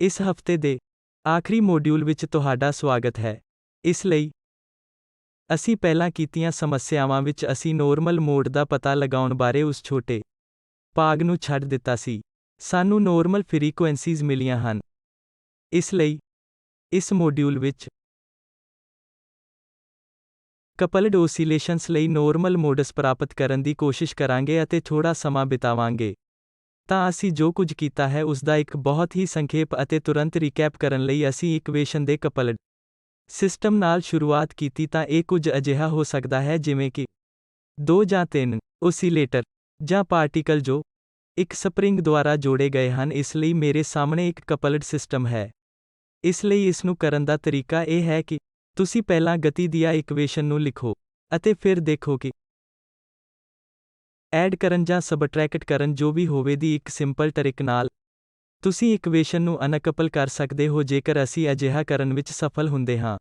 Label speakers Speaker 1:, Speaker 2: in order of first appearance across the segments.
Speaker 1: ਇਸ ਹਫ਼ਤੇ ਦੇ ਆਖਰੀ ਮੋਡਿਊਲ ਵਿੱਚ ਤੁਹਾਡਾ ਸਵਾਗਤ ਹੈ। ਇਸ ਲਈ ਅਸੀਂ ਪਹਿਲਾਂ ਕੀਤੀਆਂ ਸਮੱਸਿਆਵਾਂ ਵਿੱਚ ਅਸੀਂ ਨੋਰਮਲ ਮੋਡ ਦਾ ਪਤਾ ਲਗਾਉਣ ਬਾਰੇ ਉਸ ਛੋਟੇ ਭਾਗ ਨੂੰ ਛੱਡ ਦਿੱਤਾ ਸੀ। ਸਾਨੂੰ ਨੋਰਮਲ ਫ੍ਰੀਕੁਐਂਸੀਜ਼ ਮਿਲੀਆਂ ਹਨ। ਇਸ ਲਈ ਇਸ ਮੋਡਿਊਲ ਵਿੱਚ ਕਪਲਡ ਓਸੀਲੇਸ਼ਨਸ ਲਈ ਨੋਰਮਲ ਮੋਡਸ ਪ੍ਰਾਪਤ ਕਰਨ ਦੀ ਕੋਸ਼ਿਸ਼ ਕਰਾਂਗੇ ਅਤੇ ਥੋੜਾ ਸਮਾਂ ਬਿਤਾਵਾਂਗੇ। ਤਾਂ ਅਸੀਂ ਜੋ ਕੁਝ ਕੀਤਾ ਹੈ ਉਸ ਦਾ ਇੱਕ ਬਹੁਤ ਹੀ ਸੰਖੇਪ ਅਤੇ ਤੁਰੰਤ ਰੀਕੈਪ ਕਰਨ ਲਈ ਅਸੀਂ ਇਕੁਏਸ਼ਨ ਦੇ ਕਪਲਡ ਸਿਸਟਮ ਨਾਲ ਸ਼ੁਰੂਆਤ ਕੀਤੀ। ਤਾਂ ਇਹ ਕੁਝ ਅਜਿਹਾ ਹੋ ਸਕਦਾ ਹੈ ਜਿਵੇਂ ਕਿ 2 ਜਾਂ 3 ਓਸੀਲੇਟਰ ਜਾਂ ਪਾਰਟੀਕਲ ਜੋ ਇੱਕ ਸਪਰਿੰਗ ਦੁਆਰਾ ਜੋੜੇ ਗਏ ਹਨ। ਇਸ ਲਈ ਮੇਰੇ ਸਾਹਮਣੇ ਇੱਕ ਕਪਲਡ ਸਿਸਟਮ ਹੈ। ਇਸ ਲਈ ਇਸ ਨੂੰ ਕਰਨ ਦਾ ਤਰੀਕਾ ਇਹ ਹੈ ਕਿ ਤੁਸੀਂ ਪਹਿਲਾਂ ਗਤੀ ਦੀਆਂ ਇਕੁਏਸ਼ਨ ਨੂੰ ਲਿਖੋ ਅਤੇ ਫਿਰ ਦੇਖੋ ਕਿ ਐਡ ਕਰਨ ਜਾਂ ਸਬਟਰੈਕਟ ਕਰਨ ਜੋ ਵੀ ਹੋਵੇ ਦੀ ਇੱਕ ਸਿੰਪਲ ਟਰਿਕ ਨਾਲ ਤੁਸੀਂ ਇਕੁਏਸ਼ਨ ਨੂੰ ਅਨਕਪਲ ਕਰ ਸਕਦੇ ਹੋ ਜੇਕਰ ਅਸੀਂ ਅਜਿਹਾ ਕਰਨ ਵਿੱਚ ਸਫਲ ਹੁੰਦੇ ਹਾਂ।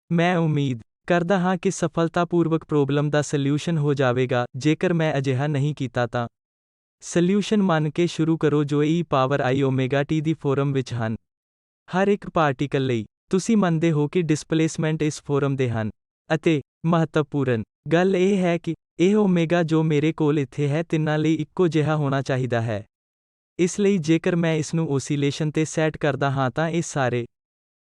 Speaker 1: ਮੈਂ ਉਮੀਦ ਕਰਦਾ ਹਾਂ ਕਿ ਸਫਲਤਾਪੂਰਵਕ ਪ੍ਰੋਬਲਮ ਦਾ ਸੋਲਿਊਸ਼ਨ ਹੋ ਜਾਵੇਗਾ। ਜੇਕਰ ਮੈਂ ਅਜਿਹਾ ਨਹੀਂ ਕੀਤਾ ਤਾਂ ਸੋਲਿਊਸ਼ਨ ਮੰਨ ਕੇ ਸ਼ੁਰੂ ਕਰੋ ਜੋ e⁻i⍵t ਦੀ ਫਾਰਮ ਵਿੱਚ ਹਨ। ਹਰ ਇੱਕ ਪਾਰਟੀਕਲ ਲਈ ਤੁਸੀਂ ਮੰਨਦੇ ਹੋ ਕਿ ਡਿਸਪਲੇਸਮੈਂਟ ਇਸ ਫਾਰਮ ਦੇ ਹਨ ਅਤੇ ਮਹੱਤਵਪੂਰਨ ਗੱਲ ਇਹ ਹੈ ਕਿ ਇਹ ਓਮੇਗਾ ਜੋ ਮੇਰੇ ਕੋਲ ਇੱਥੇ ਹੈ ਤਿੰਨਾਂ ਲਈ ਇੱਕੋ ਜਿਹਾ ਹੋਣਾ ਚਾਹੀਦਾ ਹੈ। ਇਸ ਲਈ ਜੇਕਰ ਮੈਂ ਇਸ ਨੂੰ ਓਸੀਲੇਸ਼ਨ ਤੇ ਸੈਟ ਕਰਦਾ ਹਾਂ ਤਾਂ ਇਹ ਸਾਰੇ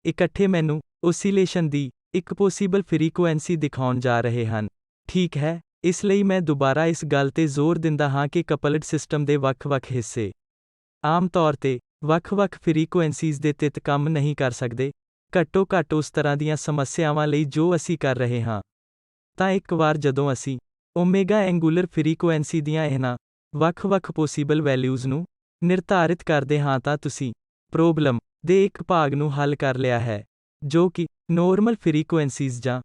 Speaker 1: ਇਕੱਠੇ ਮੈਨੂੰ ਓਸੀਲੇਸ਼ਨ ਦੀ ਇੱਕ ਪੋਸੀਬਲ ਫ੍ਰੀਕੁਐਂਸੀ ਦਿਖਾਉਣ ਜਾ ਰਹੇ ਹਨ। ਠੀਕ ਹੈ, ਇਸ ਲਈ ਮੈਂ ਦੁਬਾਰਾ ਇਸ ਗੱਲ ਤੇ ਜ਼ੋਰ ਦਿੰਦਾ ਹਾਂ ਕਿ ਕਪਲਡ ਸਿਸਟਮ ਦੇ ਵੱਖ-ਵੱਖ ਹਿੱਸੇ ਆਮ ਤੌਰ ਤੇ ਵੱਖ-ਵੱਖ ਫ੍ਰੀਕੁਐਂਸੀਜ਼ ਦੇ ਤਹਿਤ ਕੰਮ ਨਹੀਂ ਕਰ ਸਕਦੇ, ਘੱਟੋ ਘੱਟ ਉਸ ਤਰ੍ਹਾਂ ਦੀਆਂ ਸਮੱਸਿਆਵਾਂ ਲਈ ਜੋ ਅਸੀਂ ਕਰ ਰਹੇ ਹਾਂ। ਤਾਂ ਇੱਕ ਵਾਰ ਜਦੋਂ ਅਸੀਂ ਓਮੇਗਾ ਐਂਗੂਲਰ ਫ੍ਰੀਕੁਐਂਸੀ ਦੀਆਂ ਇਹਨਾਂ ਵੱਖ-ਵੱਖ ਪੋਸੀਬਲ ਵੈਲਿਊਜ਼ ਨੂੰ ਨਿਰਧਾਰਿਤ ਕਰਦੇ ਹਾਂ ਤਾਂ ਤੁਸੀਂ ਪ੍ਰੋਬਲਮ ਦੇ ਇੱਕ ਭਾਗ ਨੂੰ ਹੱਲ ਕਰ ਲਿਆ ਹੈ ਜੋ ਕਿ ਨੋਰਮਲ ਫ੍ਰੀਕੁਐਂਸੀਜ਼ ਜਾਂ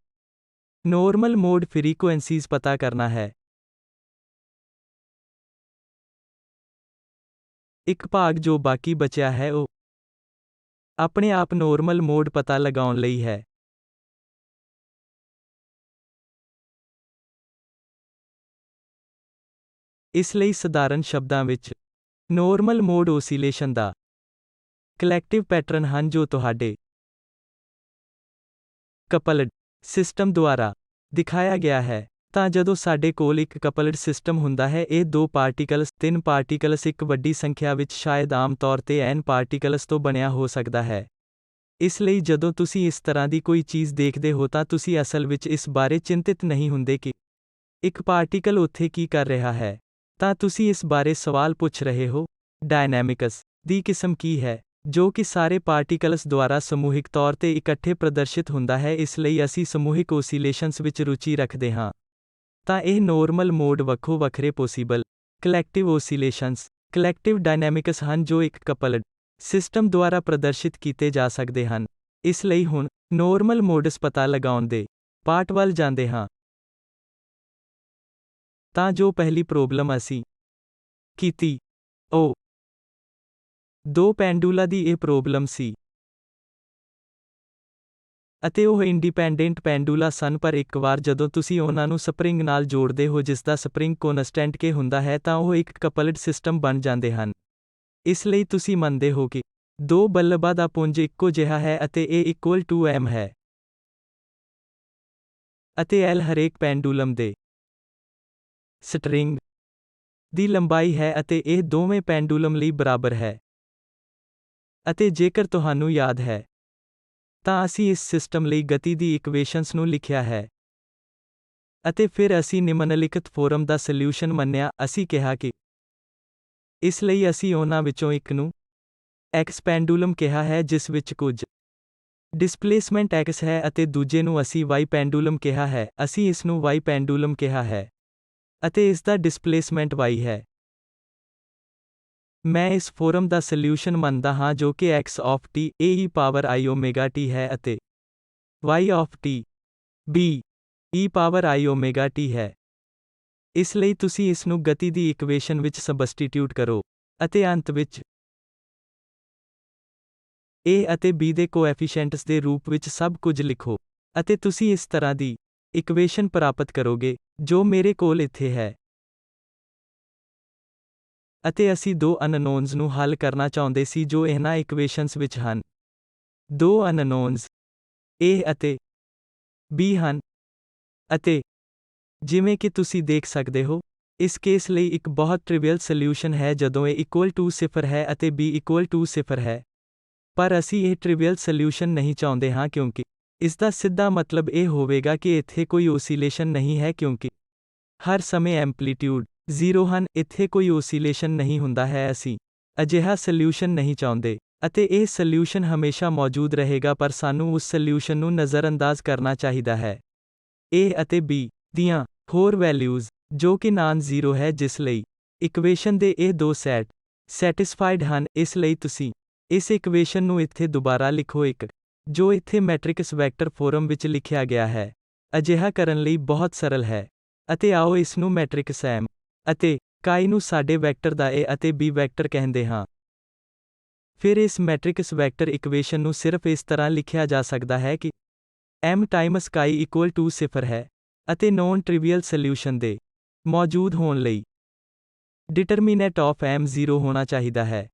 Speaker 1: ਨੋਰਮਲ ਮੋਡ ਫ੍ਰੀਕੁਐਂਸੀਜ਼ ਪਤਾ ਕਰਨਾ ਹੈ। ਇੱਕ ਭਾਗ ਜੋ ਬਾਕੀ ਬਚਿਆ ਹੈ ਉਹ ਆਪਣੇ ਆਪ ਨੋਰਮਲ ਮੋਡ ਪਤਾ ਲਗਾਉਣ ਲਈ ਹੈ। ਇਸ ਲਈ ਸਧਾਰਨ ਸ਼ਬਦਾਂ ਵਿੱਚ ਨੋਰਮਲ ਮੋਡ ਓਸੀਲੇਸ਼ਨ ਦਾ ਕਲੈਕਟਿਵ ਪੈਟਰਨ ਹਨ ਜੋ ਤੁਹਾਡੇ ਕਪਲਡ ਸਿਸਟਮ ਦੁਆਰਾ ਦਿਖਾਇਆ ਗਿਆ ਹੈ। ਤਾਂ ਜਦੋਂ ਸਾਡੇ ਕੋਲ ਇੱਕ ਕਪਲਡ ਸਿਸਟਮ ਹੁੰਦਾ ਹੈ ਇਹ 2 ਪਾਰਟੀਕਲਸ 3 ਪਾਰਟੀਕਲਸ ਇੱਕ ਵੱਡੀ ਸੰਖਿਆ ਵਿੱਚ ਸ਼ਾਇਦ ਆਮ ਤੌਰ ਤੇ n ਪਾਰਟੀਕਲਸ ਤੋਂ ਬਣਿਆ ਹੋ ਸਕਦਾ ਹੈ। ਇਸ ਲਈ ਜਦੋਂ ਤੁਸੀਂ ਇਸ ਤਰ੍ਹਾਂ ਦੀ ਕੋਈ ਚੀਜ਼ ਦੇਖਦੇ ਹੋ ਤਾਂ ਤੁਸੀਂ ਅਸਲ ਵਿੱਚ ਇਸ ਬਾਰੇ ਚਿੰਤਿਤ ਨਹੀਂ ਹੁੰਦੇ ਕਿ ਇੱਕ ਪਾਰਟੀਕਲ ਉੱਥੇ ਕੀ ਕਰ ਰਿਹਾ ਹੈ। ਤਾਂ ਤੁਸੀਂ ਇਸ ਬਾਰੇ ਸਵਾਲ ਪੁੱਛ ਰਹੇ ਹੋ, ਡਾਇਨਾਮਿਕਸ ਦੀ ਕਿਸਮ ਕੀ ਹੈ ਜੋ ਕਿ ਸਾਰੇ ਪਾਰਟੀਕਲਸ ਦੁਆਰਾ ਸਮੂਹਿਕ ਤੌਰ ਤੇ ਇਕੱਠੇ ਪ੍ਰਦਰਸ਼ਿਤ ਹੁੰਦਾ ਹੈ। ਇਸ ਲਈ ਅਸੀਂ ਸਮੂਹਿਕ ਓਸੀਲੇਸ਼ਨਸ ਵਿੱਚ ਰੁਚੀ ਰੱਖਦੇ ਹਾਂ। ਤਾਂ ਇਹ ਨੋਰਮਲ ਮੋਡ ਵੱਖੋ ਵੱਖਰੇ ਪੋਸੀਬਲ ਕਲੈਕਟਿਵ ਓਸੀਲੇਸ਼ਨਸ ਕਲੈਕਟਿਵ ਡਾਇਨਾਮਿਕਸ ਹਨ ਜੋ ਇੱਕ ਕਪਲਡ ਸਿਸਟਮ ਦੁਆਰਾ ਪ੍ਰਦਰਸ਼ਿਤ ਕੀਤੇ ਜਾ ਸਕਦੇ ਹਨ। ਇਸ ਲਈ ਹੁਣ ਨੋਰਮਲ ਮੋਡਸ ਪਤਾ ਲਗਾਉਣ ਦੇ ਪਾਰਟ ਵੱਲ ਜਾਂਦੇ ਹਾਂ। ਤਾਂ ਜੋ ਪਹਿਲੀ ਪ੍ਰੋਬਲਮ ਅਸੀਂ ਕੀਤੀ ਉਹ 2 ਪੈਂਡੂਲਾ ਦੀ ਇਹ ਪ੍ਰੋਬਲਮ ਸੀ ਅਤੇ ਉਹ ਇੰਡੀਪੈਂਡੈਂਟ ਪੈਂਡੂਲਾ ਸਨ। ਪਰ ਇੱਕ ਵਾਰ ਜਦੋਂ ਤੁਸੀਂ ਉਹਨਾਂ ਨੂੰ ਸਪਰਿੰਗ ਨਾਲ ਜੋੜਦੇ ਹੋ ਜਿਸ ਦਾ ਸਪਰਿੰਗ ਕੋਨਸਟੈਂਟ K ਹੁੰਦਾ ਹੈ ਤਾਂ ਉਹ ਇੱਕ ਕਪਲਡ ਸਿਸਟਮ ਬਣ ਜਾਂਦੇ ਹਨ। ਇਸ ਲਈ ਤੁਸੀਂ ਮੰਨਦੇ ਹੋ ਕਿ 2 ਬੱਲਬਾਂ ਦਾ ਪੁੰਜ ਇੱਕੋ ਜਿਹਾ ਹੈ ਅਤੇ A=m ਹੈ ਅਤੇ L ਹਰੇਕ ਪੈਂਡੂਲਮ ਦੇ ਸਟਰਿੰਗ ਦੀ ਲੰਬਾਈ ਹੈ ਅਤੇ ਇਹ ਦੋਵੇਂ ਪੈਂਡੂਲਮ ਲਈ ਬਰਾਬਰ ਹੈ। ਅਤੇ ਜੇਕਰ ਤੁਹਾਨੂੰ ਯਾਦ ਹੈ ਤਾਂ ਅਸੀਂ ਇਸ ਸਿਸਟਮ ਲਈ ਗਤੀ ਦੀ ਇਕੁਏਸ਼ਨਸ ਨੂੰ ਲਿਖਿਆ ਹੈ ਅਤੇ ਫਿਰ ਅਸੀਂ ਨਿਮਨਲਿਖਤ ਫਾਰਮ ਦਾ ਸੋਲਿਊਸ਼ਨ ਮੰਨਿਆ। ਅਸੀਂ ਕਿਹਾ ਕਿ ਇਸ ਲਈ ਅਸੀਂ ਉਹਨਾਂ ਵਿੱਚੋਂ ਇੱਕ ਨੂੰ x ਪੈਂਡੂਲਮ ਕਿਹਾ ਹੈ ਜਿਸ ਵਿੱਚ ਕੁਝ ਡਿਸਪਲੇਸਮੈਂਟ x ਹੈ ਅਤੇ ਦੂਜੇ ਨੂੰ ਅਸੀਂ y ਪੈਂਡੂਲਮ ਕਿਹਾ ਹੈ। ਅਸੀਂ ਇਸ ਨੂੰ y ਪੈਂਡੂਲਮ ਕਿਹਾ ਹੈ ਅਤੇ ਇਸ ਦਾ ਡਿਸਪਲੇਸਮੈਂਟ y ਹੈ। ਮੈਂ ਇਸ ਫਾਰਮ ਦਾ ਸੋਲਿਊਸ਼ਨ ਮੰਨਦਾ ਹਾਂ ਜੋ ਕਿ x ਆਫ t e⁻i⍵t ਹੈ ਅਤੇ y of t b e⁻i⍵t ਹੈ। ਇਸ ਲਈ ਤੁਸੀਂ ਇਸ ਨੂੰ ਗਤੀ ਦੀ ਇਕੁਏਸ਼ਨ ਵਿੱਚ ਸਬਸਟੀਟਿਊਟ ਕਰੋ ਅਤੇ ਅੰਤ ਵਿੱਚ a ਅਤੇ b ਦੇ ਕੋਐਫੀਸ਼ੀਐਂਟਸ ਦੇ ਰੂਪ ਵਿੱਚ ਸਭ ਕੁਝ ਲਿਖੋ ਅਤੇ ਤੁਸੀਂ ਇਸ ਤਰ੍ਹਾਂ ਦੀ ਇਕੁਏਸ਼ਨ ਪ੍ਰਾਪਤ ਕਰੋਗੇ ਜੋ ਮੇਰੇ ਕੋਲ ਇੱਥੇ ਹੈ। ਅਤੇ ਅਸੀਂ ਦੋ ਅਨਨੋਨਸ ਨੂੰ ਹੱਲ ਕਰਨਾ ਚਾਹੁੰਦੇ ਸੀ ਜੋ ਇਹਨਾਂ ਇਕੁਏਸ਼ਨਸ ਵਿੱਚ ਹਨ। ਦੋ ਅਨਨੋਨਸ A ਅਤੇ B ਹਨ। ਅਤੇ ਜਿਵੇਂ ਕਿ ਤੁਸੀਂ ਦੇਖ ਸਕਦੇ ਹੋ, ਇਸ ਕੇਸ ਲਈ ਇੱਕ ਬਹੁਤ ਟ੍ਰਿਵੀਅਲ ਸੋਲਿਊਸ਼ਨ ਹੈ ਜਦੋਂ A ਇਕੁਅਲ ਟੂ 0 ਹੈ ਅਤੇ B ਇਕੁਅਲ ਟੂ 0 ਹੈ। ਪਰ ਅਸੀਂ ਇਹ ਟ੍ਰਿਵੀਅਲ ਸੋਲਿਊਸ਼ਨ ਨਹੀਂ ਚਾਹੁੰਦੇ ਹਾਂ ਕਿਉਂਕਿ ਇਸ ਦਾ ਸਿੱਧਾ ਮਤਲਬ ਇਹ ਹੋਵੇਗਾ ਕਿ ਇੱਥੇ ਕੋਈ ਓਸੀਲੇਸ਼ਨ ਨਹੀਂ ਹੈ ਕਿਉਂਕਿ ਹਰ ਸਮੇਂ ਐਂਪਲੀਟਿਊਡ 0 ਹਨ, ਇੱਥੇ ਕੋਈ ਓਸੀਲੇਸ਼ਨ ਨਹੀਂ ਹੁੰਦਾ ਹੈ। ਅਸੀਂ ਅਜਿਹਾ ਸੋਲਿਊਸ਼ਨ ਨਹੀਂ ਚਾਹੁੰਦੇ ਅਤੇ ਇਹ ਸੋਲਿਊਸ਼ਨ ਹਮੇਸ਼ਾ ਮੌਜੂਦ ਰਹੇਗਾ ਪਰ ਸਾਨੂੰ ਉਸ ਸੋਲਿਊਸ਼ਨ ਨੂੰ ਨਜ਼ਰਅੰਦਾਜ਼ ਕਰਨਾ ਚਾਹੀਦਾ ਹੈ। A ਅਤੇ B ਦੀਆਂ ਹੋਰ ਵੈਲਿਊਜ਼ ਜੋ ਕਿ ਨਾਨ ਜ਼ੀਰੋ ਹੈ ਜਿਸ ਲਈ ਇਕੁਏਸ਼ਨ ਦੇ ਇਹ ਦੋ ਸੈਟ ਸੈਟਿਸਫਾਈਡ ਹਨ। ਇਸ ਲਈ ਤੁਸੀਂ ਇਸ ਇਕੁਏਸ਼ਨ ਨੂੰ ਇੱਥੇ ਦੁਬਾਰਾ ਲਿਖੋ ਇੱਕ ਜੋ ਇੱਥੇ ਮੈਟ੍ਰਿਕਸ ਵੈਕਟਰ ਫਾਰਮ ਵਿੱਚ ਲਿਖਿਆ ਗਿਆ ਹੈ। ਅਜਿਹਾ ਕਰਨ ਲਈ ਬਹੁਤ ਸਰਲ ਹੈ ਅਤੇ ਆਓ ਇਸ ਨੂੰ ਮੈਟ੍ਰਿਕਸ M ਅਤੇ chi ਨੂੰ ਸਾਡੇ ਵੈਕਟਰ ਦਾ A ਅਤੇ B ਵੈਕਟਰ ਕਹਿੰਦੇ ਹਾਂ। ਫਿਰ ਇਸ ਮੈਟ੍ਰਿਕਸ ਵੈਕਟਰ ਇਕੁਏਸ਼ਨ ਨੂੰ ਸਿਰਫ ਇਸ ਤਰ੍ਹਾਂ ਲਿਖਿਆ ਜਾ ਸਕਦਾ ਹੈ ਕਿ M times chi equal to 0 ਹੈ ਅਤੇ ਨੌਨ ਟ੍ਰਿਵੀਅਲ ਸੋਲਿਊਸ਼ਨ ਦੇ ਮੌਜੂਦ ਹੋਣ ਲਈ ਡਿਟਰਮੀਨੈਂਟ ਆਫ M 0 ਹੋਣਾ ਚਾਹੀਦਾ ਹੈ।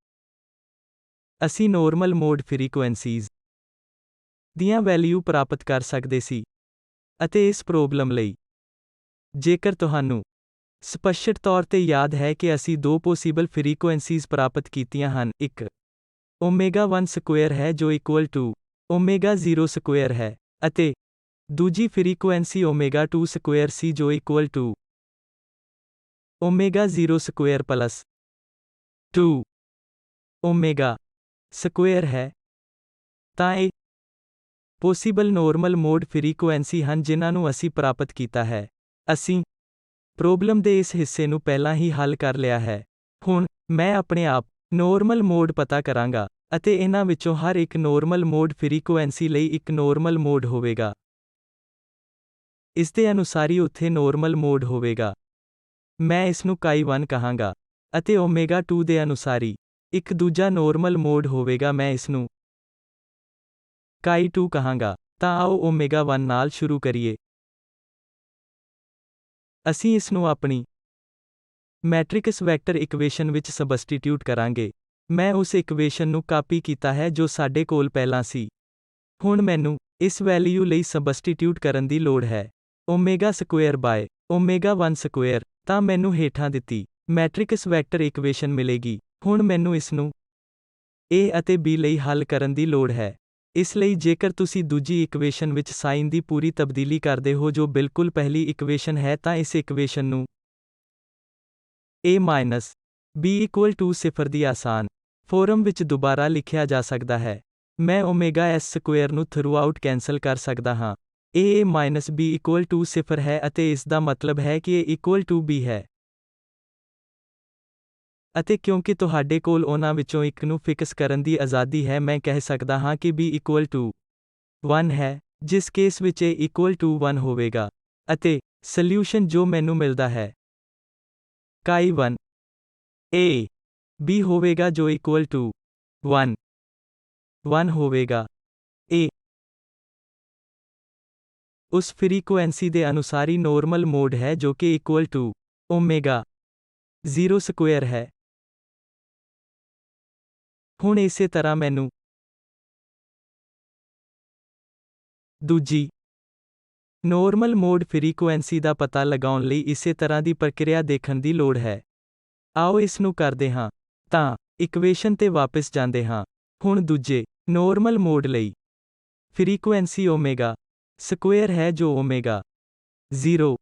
Speaker 1: ਅਸੀਂ ਨੋਰਮਲ ਮੋਡ ਫ੍ਰੀਕੁਐਂਸੀਜ਼ ਦੀਆਂ ਵੈਲਿਊ ਪ੍ਰਾਪਤ ਕਰ ਸਕਦੇ ਸੀ ਅਤੇ ਇਸ ਪ੍ਰੋਬਲਮ ਲਈ ਜੇਕਰ ਤੁਹਾਨੂੰ ਸਪਸ਼ਟ ਤੌਰ ਤੇ ਯਾਦ ਹੈ ਕਿ ਅਸੀਂ ਦੋ ਪੋਸੀਬਲ ਫ੍ਰੀਕੁਐਂਸੀਜ਼ ਪ੍ਰਾਪਤ ਕੀਤੀਆਂ ਹਨ, ਇੱਕ ਓਮੇਗਾ 1 ਸਕੁਏਅਰ ਹੈ ਜੋ ਇਕੁਅਲ ਟੂ ਓਮੇਗਾ 0 ਸਕੁਏਅਰ ਹੈ ਅਤੇ ਦੂਜੀ ਫ੍ਰੀਕੁਐਂਸੀ ਓਮੇਗਾ 2 ਸਕੁਏਅਰ ਸੀ ਜੋ equal to omega 0 square plus 2 omega square ਹੈ। ਤਾਂ ਇਹ ਪੋਸੀਬਲ ਨੋਰਮਲ ਮੋਡ ਫ੍ਰੀਕੁਐਂਸੀ ਹਨ ਜਿਨ੍ਹਾਂ ਨੂੰ ਅਸੀਂ ਪ੍ਰਾਪਤ ਕੀਤਾ ਹੈ। ਅਸੀਂ ਪ੍ਰੋਬਲਮ ਦੇ ਇਸ ਹਿੱਸੇ ਨੂੰ ਪਹਿਲਾਂ ਹੀ ਹੱਲ ਕਰ ਲਿਆ ਹੈ। ਹੁਣ ਮੈਂ ਆਪਣੇ ਆਪ ਨੋਰਮਲ ਮੋਡ ਪਤਾ ਕਰਾਂਗਾ ਅਤੇ ਇਹਨਾਂ ਵਿੱਚੋਂ ਹਰ ਇੱਕ ਨੋਰਮਲ ਮੋਡ ਫ੍ਰੀਕੁਐਂਸੀ ਲਈ ਇੱਕ ਨੋਰਮਲ ਮੋਡ ਹੋਵੇਗਾ। ਇਸ ਦੇ ਅਨੁਸਾਰੀ ਉੱਥੇ ਨੋਰਮਲ ਮੋਡ ਹੋਵੇਗਾ। ਮੈਂ ਇਸ ਨੂੰ chi 1 ਕਹਾਂਗਾ ਅਤੇ ਓਮੇਗਾ 2 ਦੇ ਅਨੁਸਾਰੀ ਇੱਕ ਦੂਜਾ ਨੋਰਮਲ ਮੋਡ ਹੋਵੇਗਾ। ਮੈਂ ਇਸ ਨੂੰ chi 2 ਕਹਾਂਗਾ। ਤਾਂ ਆਓ ਓਮੇਗਾ 1 ਨਾਲ ਸ਼ੁਰੂ ਕਰੀਏ। ਅਸੀਂ ਇਸ ਨੂੰ ਆਪਣੀ ਮੈਟ੍ਰਿਕਸ ਵੈਕਟਰ ਇਕੁਏਸ਼ਨ ਵਿੱਚ ਸਬਸਟੀਟਿਊਟ ਕਰਾਂਗੇ। ਮੈਂ ਉਸ ਇਕੁਏਸ਼ਨ ਨੂੰ ਕਾਪੀ ਕੀਤਾ ਹੈ ਜੋ ਸਾਡੇ ਕੋਲ ਪਹਿਲਾਂ ਸੀ। ਹੁਣ ਮੈਨੂੰ ਇਸ ਵੈਲਿਊ ਲਈ ਸਬਸਟੀਟਿਊਟ ਕਰਨ ਦੀ ਲੋੜ ਹੈ। Omega square by omega 1 square. ਤਾਂ ਮੈਨੂੰ ਹੇਠਾਂ ਦਿੱਤੀ ਮੈਟ੍ਰਿਕਸ ਵੈਕਟਰ ਇਕੁਏਸ਼ਨ ਮਿਲੇਗੀ। ਹੁਣ ਮੈਨੂੰ ਇਸ ਨੂੰ A ਅਤੇ B ਲਈ ਹੱਲ ਕਰਨ ਦੀ ਲੋੜ ਹੈ। ਇਸ ਲਈ ਜੇਕਰ ਤੁਸੀਂ ਦੂਜੀ ਇਕੁਏਸ਼ਨ ਵਿੱਚ ਸਾਈਨ ਦੀ ਪੂਰੀ ਤਬਦੀਲੀ ਕਰਦੇ ਹੋ ਜੋ ਬਿਲਕੁਲ ਪਹਿਲੀ ਇਕੁਏਸ਼ਨ ਹੈ ਤਾਂ ਇਸ ਇਕੁਏਸ਼ਨ ਨੂੰ A minus B equal to 0 ਦੀ ਆਸਾਨ ਫਾਰਮ ਵਿੱਚ ਦੁਬਾਰਾ ਲਿਖਿਆ ਜਾ ਸਕਦਾ ਹੈ। ਮੈਂ ਓਮੇਗਾ S ਸਕੁਏਅਰ ਨੂੰ ਥਰੂਆਊਟ ਕੈਂਸਲ ਕਰ ਸਕਦਾ ਹਾਂ। A minus B equal to 0 ਹੈ ਅਤੇ ਇਸ ਦਾ ਮਤਲਬ ਹੈ ਕਿ A ਇਕੁਅਲ ਟੂ B ਹੈ। ਅਤੇ ਕਿਉਂਕਿ ਤੁਹਾਡੇ ਕੋਲ ਉਹਨਾਂ ਵਿੱਚੋਂ ਇੱਕ ਨੂੰ ਫਿਕਸ ਕਰਨ ਦੀ ਆਜ਼ਾਦੀ ਹੈ ਮੈਂ ਕਹਿ ਸਕਦਾ ਹਾਂ ਕਿ B ਇਕੁਅਲ ਟੂ 1 ਹੈ, ਜਿਸ ਕੇਸ ਵਿੱਚ A ਇਕੁਅਲ ਟੂ 1 ਹੋਵੇਗਾ। ਅਤੇ ਸੋਲਿਊਸ਼ਨ ਜੋ ਮੈਨੂੰ ਮਿਲਦਾ ਹੈ chi 1 A B ਹੋਵੇਗਾ ਜੋ ਇਕੁਅਲ ਟੂ 1 ਹੋਵੇਗਾ। A ਉਸ ਫ੍ਰੀਕੁਐਂਸੀ ਦੇ ਅਨੁਸਾਰੀ ਨੋਰਮਲ ਮੋਡ ਹੈ ਜੋ ਕਿ ਇਕੁਅਲ ਟੂ ਓਮੇਗਾ 0 ਸਕੁਏਅਰ ਹੈ। ਹੁਣ ਇਸੇ ਤਰ੍ਹਾਂ ਮੈਨੂੰ ਦੂਜੀ ਨੋਰਮਲ ਮੋਡ ਫ੍ਰੀਕੁਐਂਸੀ ਦਾ ਪਤਾ ਲਗਾਉਣ ਲਈ ਇਸੇ ਤਰ੍ਹਾਂ ਦੀ ਪ੍ਰਕਿਰਿਆ ਦੇਖਣ ਦੀ ਲੋੜ ਹੈ। ਆਓ ਇਸ ਨੂੰ ਕਰਦੇ ਹਾਂ। ਤਾਂ ਇਕੁਏਸ਼ਨ ਤੇ ਵਾਪਸ ਜਾਂਦੇ ਹਾਂ। ਹੁਣ ਦੂਜੇ ਨੋਰਮਲ ਮੋਡ ਲਈ ਫ੍ਰੀਕੁਐਂਸੀ ਓਮੇਗਾ ਸਕੁਏਅਰ ਹੈ ਜੋ omega 0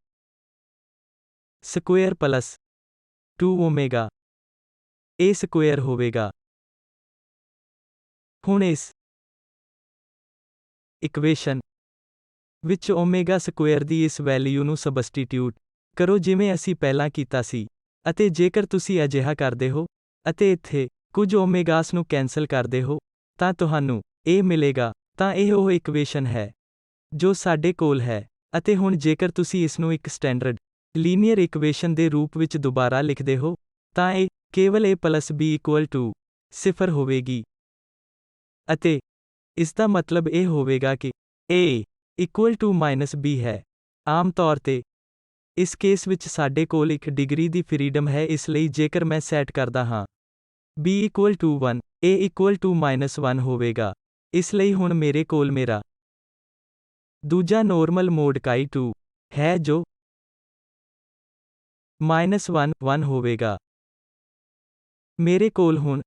Speaker 1: square plus 2 omega A square ਹੋਵੇਗਾ। ਹੁਣ ਇਸ ਇਕੁਏਸ਼ਨ ਵਿੱਚ ਓਮੇਗਾ ਸਕੁਏਅਰ ਦੀ ਇਸ ਵੈਲਿਊ ਨੂੰ ਸਬਸਟੀਟਿਊਟ ਕਰੋ ਜਿਵੇਂ ਅਸੀਂ ਪਹਿਲਾਂ ਕੀਤਾ ਸੀ। ਅਤੇ ਜੇਕਰ ਤੁਸੀਂ ਅਜਿਹਾ ਕਰਦੇ ਹੋ ਅਤੇ ਇੱਥੇ ਕੁਝ ਓਮੇਗਾਸ ਨੂੰ ਕੈਂਸਲ ਕਰਦੇ ਹੋ ਤਾਂ ਤੁਹਾਨੂੰ A ਮਿਲੇਗਾ। ਤਾਂ ਇਹ ਉਹ ਇਕੁਏਸ਼ਨ ਹੈ ਜੋ ਸਾਡੇ ਕੋਲ ਹੈ। ਅਤੇ ਹੁਣ ਜੇਕਰ ਤੁਸੀਂ ਇਸ ਨੂੰ ਇੱਕ ਸਟੈਂਡਰਡ ਲੀਨੀਅਰ ਇਕੁਏਸ਼ਨ ਦੇ ਰੂਪ ਵਿੱਚ ਦੁਬਾਰਾ ਲਿਖਦੇ ਹੋ ਤਾਂ ਇਹ ਕੇਵਲ A plus B equal to 0 ਹੋਵੇਗੀ। ਅਤੇ ਇਸ ਦਾ ਮਤਲਬ ਇਹ ਹੋਵੇਗਾ ਕਿ A equal to minus B ਹੈ। ਆਮ ਤੌਰ ਤੇ ਇਸ ਕੇਸ ਵਿੱਚ ਸਾਡੇ ਕੋਲ ਇੱਕ ਡਿਗਰੀ ਦੀ ਫਰੀडम ਹੈ, ਇਸ ਲਈ ਜੇਕਰ ਮੈਂ ਸੈਟ ਕਰਦਾ ਹਾਂ b equal to 1, a equal to -1 ਹੋਵੇਗਾ। ਇਸ ਲਈ ਹੁਣ ਮੇਰੇ ਕੋਲ ਮੇਰਾ ਦੂਜਾ ਨੋਰਮਲ ਮੋਡ chi2 ਹੈ ਜੋ -1, 1 ਹੋਵੇਗਾ। ਮੇਰੇ ਕੋਲ ਹੁਣ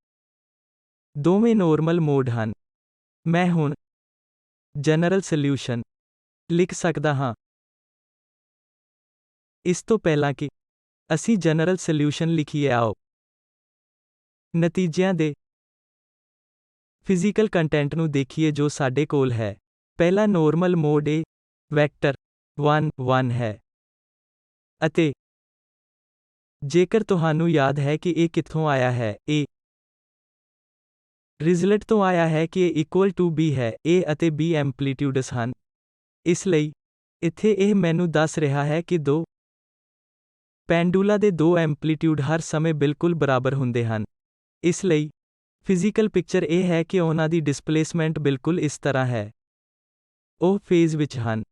Speaker 1: ਦੋਵੇਂ ਨੋਰਮਲ ਮੋਡ ਹਨ। ਮੈਂ ਹੁਣ ਜਨਰਲ ਸੋਲਿਊਸ਼ਨ ਲਿਖ ਸਕਦਾ ਹਾਂ। ਇਸ ਤੋਂ ਪਹਿਲਾਂ ਕਿ ਅਸੀਂ ਜਨਰਲ ਸੋਲਿਊਸ਼ਨ ਲਿਖੀਏ, ਆਓ ਨਤੀਜਿਆਂ ਦੇ ਫਿਜ਼ੀਕਲ ਕੰਟੈਂਟ ਨੂੰ ਦੇਖੀਏ ਜੋ ਸਾਡੇ ਕੋਲ ਹੈ। ਪਹਿਲਾ ਨੋਰਮਲ ਮੋਡ A ਵੈਕਟਰ 1, 1 ਹੈ। ਅਤੇ ਜੇਕਰ ਤੁਹਾਨੂੰ ਯਾਦ ਹੈ ਕਿ ਇਹ ਕਿੱਥੋਂ ਆਇਆ ਹੈ, ਇਹ ਰਿਜ਼ਲਟ ਤੋਂ ਆਇਆ ਹੈ ਕਿ A equal to B ਹੈ। A ਅਤੇ B ਐਂਪਲੀਟਿਊਡਸ ਹਨ। ਇਸ ਲਈ ਇੱਥੇ ਇਹ ਮੈਨੂੰ ਦੱਸ ਰਿਹਾ ਹੈ ਕਿ ਦੋ ਪੈਂਡੂਲਾ ਦੇ ਦੋ ਐਂਪਲੀਟਿਊਡ ਹਰ ਸਮੇਂ ਬਿਲਕੁਲ ਬਰਾਬਰ ਹੁੰਦੇ ਹਨ। ਇਸ ਲਈ ਫਿਜ਼ੀਕਲ ਪਿਕਚਰ ਇਹ ਹੈ ਕਿ ਉਹਨਾਂ ਦੀ ਡਿਸਪਲੇਸਮੈਂਟ ਬਿਲਕੁਲ ਇਸ ਤਰ੍ਹਾਂ ਹੈ। ਉਹ ਫੇਜ਼ ਵਿੱਚ ਹਨ।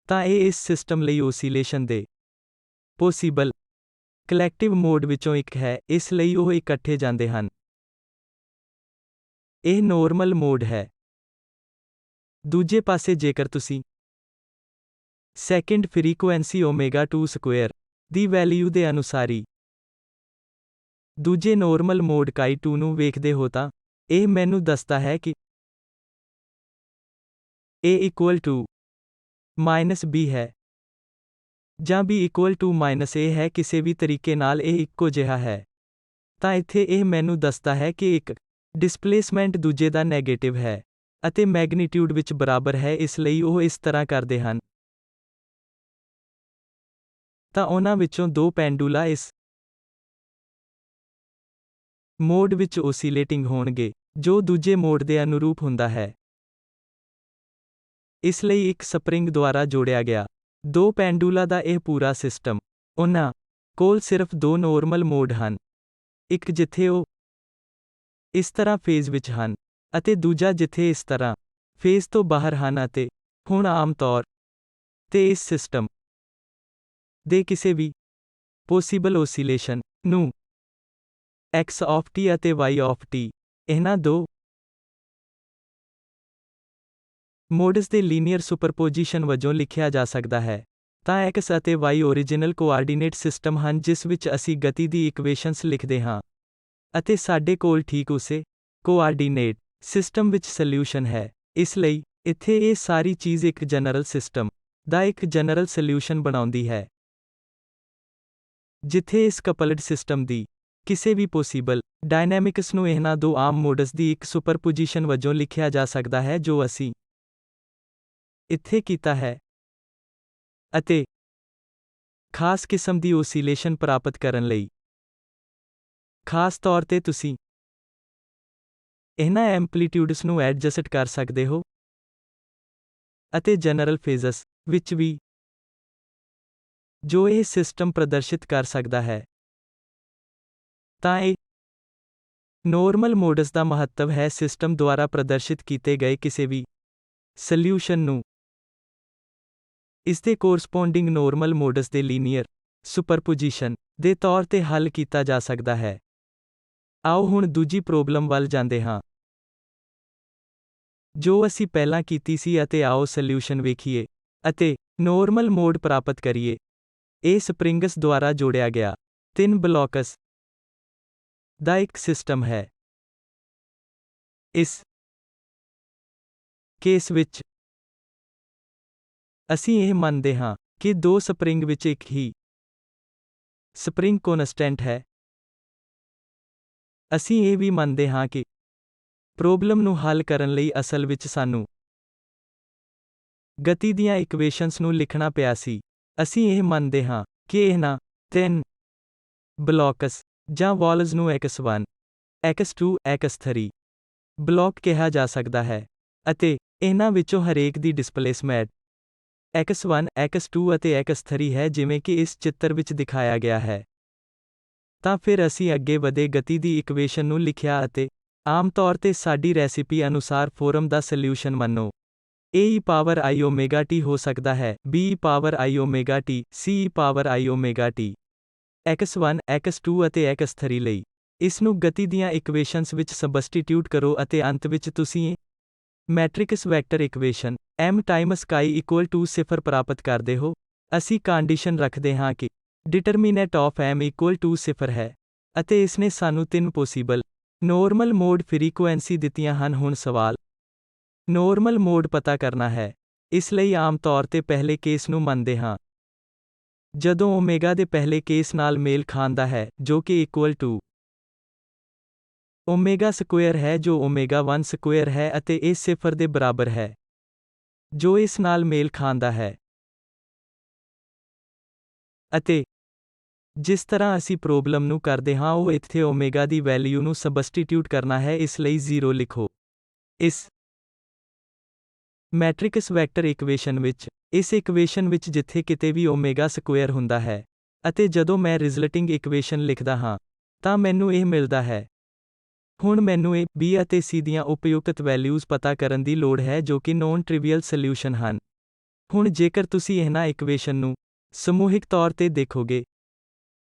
Speaker 1: ਤਾਂ ਇਹ ਇਸ ਸਿਸਟਮ ਲਈ ਓਸੀਲੇਸ਼ਨ ਦੇ ਪੋਸੀਬਲ ਕਲੈਕਟਿਵ ਮੋਡ ਵਿੱਚੋਂ ਇੱਕ ਹੈ, ਇਸ ਲਈ ਉਹ ਇਕੱਠੇ ਜਾਂਦੇ ਹਨ। ਇਹ ਨੋਰਮਲ ਮੋਡ ਹੈ। ਦੂਜੇ ਪਾਸੇ ਜੇਕਰ ਤੁਸੀਂ ਸੈਕਿੰਡ ਫ੍ਰੀਕੁਐਂਸੀ ω2 ਸਕੁਏਅਰ ਦੀ ਵੈਲਿਊ ਦੇ ਅਨੁਸਾਰੀ ਦੂਜੇ ਨੋਰਮਲ ਮੋਡ chi2 ਨੂੰ ਵੇਖਦੇ ਹੋ ਤਾਂ ਇਹ ਮੈਨੂੰ ਦੱਸਦਾ ਹੈ ਕਿ A equal to -B ਹੈ ਜਾਂ B equal to -A ਹੈ। ਕਿਸੇ ਵੀ ਤਰੀਕੇ ਨਾਲ ਇਹ ਇੱਕੋ ਜਿਹਾ ਹੈ। ਤਾਂ ਇੱਥੇ ਇਹ ਮੈਨੂੰ ਦੱਸਦਾ ਹੈ ਕਿ ਇੱਕ ਡਿਸਪਲੇਸਮੈਂਟ ਦੂਜੇ ਦਾ ਨੈਗੇਟਿਵ ਹੈ ਅਤੇ ਮੈਗਨੀਟਿਊਡ ਵਿੱਚ ਬਰਾਬਰ ਹੈ, ਇਸ ਲਈ ਉਹ ਇਸ ਤਰ੍ਹਾਂ ਕਰਦੇ ਹਨ। ਤਾਂ ਉਹਨਾਂ ਵਿੱਚੋਂ ਦੋ ਪੈਂਡੂਲਾ ਇਸ ਮੋਡ ਵਿੱਚ ਓਸੀਲੇਟਿੰਗ ਹੋਣਗੇ ਜੋ ਦੂਜੇ ਮੋਡ ਦੇ ਅਨੁਰੂਪ ਹੁੰਦਾ ਹੈ। ਇਸ ਲਈ ਇੱਕ ਸਪਰਿੰਗ ਦੁਆਰਾ ਜੋੜਿਆ ਗਿਆ ਦੋ ਪੈਂਡੂਲਾ ਦਾ ਇਹ ਪੂਰਾ ਸਿਸਟਮ, ਉਹਨਾਂ ਕੋਲ ਸਿਰਫ ਦੋ ਨੋਰਮਲ ਮੋਡ ਹਨ, ਇੱਕ ਜਿੱਥੇ ਉਹ ਇਸ ਤਰ੍ਹਾਂ ਫੇਜ਼ ਵਿੱਚ ਹਨ ਅਤੇ ਦੂਜਾ ਜਿੱਥੇ ਇਸ ਤਰ੍ਹਾਂ ਫੇਜ਼ ਤੋਂ ਬਾਹਰ ਹਨ। ਅਤੇ ਹੁਣ ਆਮ ਤੌਰ ਤੇ ਇਸ ਸਿਸਟਮ ਦੇ ਕਿਸੇ ਵੀ ਪੋਸੀਬਲ ਓਸੀਲੇਸ਼ਨ ਨੂੰ x of t ਅਤੇ y of t ਇਹਨਾਂ ਦੋ ਮੋਡਸ ਦੇ ਲੀਨੀਅਰ ਸੁਪਰਪੋਜੀਸ਼ਨ ਵਜੋਂ ਲਿਖਿਆ ਜਾ ਸਕਦਾ ਹੈ। ਤਾਂ x ਅਤੇ y ਓਰੀਜਿਨਲ ਕੋਆਰਡੀਨੇਟ ਸਿਸਟਮ ਹਨ ਜਿਸ ਵਿੱਚ ਅਸੀਂ ਗਤੀ ਦੀ ਇਕੁਏਸ਼ਨਸ ਲਿਖਦੇ ਹਾਂ ਅਤੇ ਸਾਡੇ ਕੋਲ ਠੀਕ ਉਸੇ ਕੋਆਰਡੀਨੇਟ ਸਿਸਟਮ ਵਿੱਚ ਸੋਲਿਊਸ਼ਨ ਹੈ। ਇਸ ਲਈ ਇੱਥੇ ਇਹ ਸਾਰੀ ਚੀਜ਼ ਇੱਕ ਜਨਰਲ ਸਿਸਟਮ ਦਾ ਇੱਕ ਜਨਰਲ ਸੋਲਿਊਸ਼ਨ ਬਣਾਉਂਦੀ ਹੈ ਜਿੱਥੇ ਇਸ ਕਪਲਡ ਸਿਸਟਮ ਦੀ ਕਿਸੇ ਵੀ ਪੋਸੀਬਲ ਡਾਇਨਾਮਿਕਸ ਨੂੰ ਇਹਨਾਂ ਦੋ ਆਮ ਮੋਡਸ ਦੀ ਇੱਕ ਸੁਪਰਪੋਜੀਸ਼ਨ ਵਜੋਂ ਲਿਖਿਆ ਜਾ ਸਕਦਾ ਹੈ ਜੋ ਅਸੀਂ ਇੱਥੇ ਕੀਤਾ ਹੈ। ਅਤੇ ਖਾਸ ਕਿਸਮ ਦੀ ਓਸੀਲੇਸ਼ਨ ਪ੍ਰਾਪਤ ਕਰਨ ਲਈ ਖਾਸ ਤੌਰ ਤੇ ਤੁਸੀਂ ਇਹਨਾਂ ਐਂਪਲੀਟਿਊਡਸ ਨੂੰ ਐਡਜਸਟ ਕਰ ਸਕਦੇ ਹੋ ਅਤੇ ਜਨਰਲ ਫੇਜ਼ਸ ਵਿੱਚ ਵੀ ਜੋ ਇਹ ਸਿਸਟਮ ਪ੍ਰਦਰਸ਼ਿਤ ਕਰ ਸਕਦਾ ਹੈ। ਤਾਂ ਇਹ ਨੋਰਮਲ ਮੋਡਸ ਦਾ ਮਹੱਤਵ ਹੈ ਸਿਸਟਮ ਦੁਆਰਾ ਪ੍ਰਦਰਸ਼ਿਤ ਕੀਤੇ ਗਏ ਕਿਸੇ ਵੀ ਸੋਲਿਊਸ਼ਨ ਨੂੰ ਇਸਦੇ ਕੋਰਸਪੋਂਡਿੰਗ ਨੋਰਮਲ ਮੋਡਸ ਦੇ ਲੀਨੀਅਰ ਸੁਪਰਪੋਜੀਸ਼ਨ ਦੇ ਤੌਰ ਤੇ ਹੱਲ ਕੀਤਾ ਜਾ ਸਕਦਾ ਹੈ। ਆਓ ਹੁਣ ਦੂਜੀ ਪ੍ਰੋਬਲਮ ਵੱਲ ਜਾਂਦੇ ਹਾਂ ਜੋ ਅਸੀਂ ਪਹਿਲਾਂ ਕੀਤੀ ਸੀ ਅਤੇ ਆਓ ਸੋਲਿਊਸ਼ਨ ਵੇਖੀਏ ਅਤੇ ਨੋਰਮਲ ਮੋਡ ਪ੍ਰਾਪਤ ਕਰੀਏ। ਇਹ ਸਪਰਿੰਗਸ ਦੁਆਰਾ ਜੋੜਿਆ ਗਿਆ 3 ਬਲੌਕਸ ਦਾ ਇੱਕ ਸਿਸਟਮ ਹੈ। ਇਸ ਕੇਸ ਵਿੱਚ ਅਸੀਂ ਇਹ ਮੰਨਦੇ ਹਾਂ ਕਿ ਦੋ ਸਪਰਿੰਗ ਵਿੱਚ ਇੱਕ ਹੀ ਸਪਰਿੰਗ ਕੌਨਸਟੈਂਟ ਹੈ। ਅਸੀਂ ਇਹ ਵੀ ਮੰਨਦੇ ਹਾਂ ਕਿ ਪ੍ਰੋਬਲਮ ਨੂੰ ਹੱਲ ਕਰਨ ਲਈ ਅਸਲ ਵਿੱਚ ਸਾਨੂੰ ਗਤੀ ਦੀਆਂ ਇਕੁਏਸ਼ਨਸ ਨੂੰ ਲਿਖਣਾ ਪਿਆ ਸੀ। ਅਸੀਂ ਇਹ ਮੰਨਦੇ ਹਾਂ ਕਿ ਇਹਨਾਂ 3 ਬਲੌਕਸ ਜਾਂ ਵਾਲਜ਼ ਨੂੰ x1, x2, x3 ਬਲੌਕ ਕਿਹਾ ਜਾ ਸਕਦਾ ਹੈ ਅਤੇ ਇਹਨਾਂ ਵਿੱਚੋਂ ਹਰੇਕ ਦੀ ਡਿਸਪਲੇਸਮੈਂਟ x1, x2 ਅਤੇ x3 ਹੈ ਜਿਵੇਂ ਕਿ ਇਸ ਚਿੱਤਰ ਵਿੱਚ ਦਿਖਾਇਆ ਗਿਆ ਹੈ। ਤਾਂ ਫਿਰ ਅਸੀਂ ਅੱਗੇ ਵਧੇ ਗਤੀ ਦੀ ਇਕੁਏਸ਼ਨ ਨੂੰ ਲਿਖਿਆ ਅਤੇ ਆਮ ਤੌਰ ਤੇ ਸਾਡੀ ਰੈਸਿਪੀ ਅਨੁਸਾਰ ਫੋਰਮ ਦਾ ਸੋਲਿਊਸ਼ਨ ਮੰਨੋ। A e power I omega t ਹੋ ਸਕਦਾ ਹੈ, B e power I omega t, C e power I omega t, x1, x2 ਅਤੇ x3 ਲਈ। ਇਸ ਨੂੰ ਗਤੀ ਦੀਆਂ ਇਕੁਏਸ਼ਨਸ ਵਿੱਚ ਸਬਸਟੀਟਿਊਟ ਕਰੋ ਅਤੇ ਅੰਤ ਵਿੱਚ ਤੁਸੀਂ ਇਹ matrix vector equation m times chi equal to 0 ਪ੍ਰਾਪਤ ਕਰਦੇ ਹੋ। ਅਸੀਂ ਕੰਡੀਸ਼ਨ ਰੱਖਦੇ ਹਾਂ ਕਿ determinant of m equal to 0 ਹੈ, ਅਤੇ ਇਸਨੇ ਸਾਨੂੰ 3 ਪੋਸੀਬਲ ਨੋਰਮਲ ਮੋਡ ਫ੍ਰੀਕੁਐਂਸੀ ਦਿੱਤੀਆਂ ਹਨ। ਹੁਣ ਸਵਾਲ ਨੋਰਮਲ ਮੋਡ ਪਤਾ ਕਰਨਾ ਹੈ। ਇਸ ਲਈ ਆਮ ਤੌਰ ਤੇ ਪਹਿਲੇ ਕੇਸ ਨੂੰ ਮੰਨਦੇ ਹਾਂ। ਜਦੋਂ ਓਮੇਗਾ ਦੇ ਪਹਿਲੇ ਕੇਸ ਨਾਲ ਮੇਲ ਖਾਂਦਾ ਹੈ, ਜੋ ਕਿ ਇਕੁਅਲ ਟੂ ਓਮੇਗਾ ਸਕੁਏਅਰ ਹੈ, ਜੋ ਓਮੇਗਾ 1 ਸਕੁਏਅਰ ਹੈ ਅਤੇ ਇਹ 0 ਦੇ ਬਰਾਬਰ ਹੈ, ਜੋ ਇਸ ਨਾਲ ਮੇਲ ਖਾਂਦਾ ਹੈ। ਅਤੇ ਜਿਸ ਤਰ੍ਹਾਂ ਅਸੀਂ ਪ੍ਰੋਬਲਮ ਨੂੰ ਕਰਦੇ ਹਾਂ, ਉਹ ਇੱਥੇ ਓਮੇਗਾ ਦੀ ਵੈਲਿਊ ਨੂੰ ਸਬਸਟੀਟਿਊਟ ਕਰਨਾ ਹੈ, ਇਸ ਲਈ 0 ਲਿਖੋ। ਇਸ ਮੈਟ੍ਰਿਕਸ ਵੈਕਟਰ ਇਕੁਏਸ਼ਨ ਵਿੱਚ, ਇਸ ਇਕੁਏਸ਼ਨ ਵਿੱਚ ਜਿੱਥੇ ਕਿਤੇ ਵੀ ਓਮੇਗਾ ਸਕੁਏਅਰ ਹੁੰਦਾ ਹੈ, ਅਤੇ ਜਦੋਂ ਮੈਂ ਰਿਜ਼ਲਟਿੰਗ ਇਕੁਏਸ਼ਨ ਲਿਖਦਾ ਹਾਂ, ਤਾਂ ਮੈਨੂੰ ਇਹ ਮਿਲਦਾ ਹੈ। ਹੁਣ ਮੈਨੂੰ A, B ਅਤੇ C ਦੀਆਂ ਉਪਯੁਕਤ ਵੈਲਿਊਜ਼ ਪਤਾ ਕਰਨ ਦੀ ਲੋੜ ਹੈ ਜੋ ਕਿ ਨੌਨ ਟ੍ਰਿਵੀਅਲ ਸੋਲਿਊਸ਼ਨ ਹਨ। ਹੁਣ ਜੇਕਰ ਤੁਸੀਂ ਇਹਨਾਂ ਇਕੁਏਸ਼ਨ ਨੂੰ ਸਮੂਹਿਕ ਤੌਰ ਤੇ ਦੇਖੋਗੇ,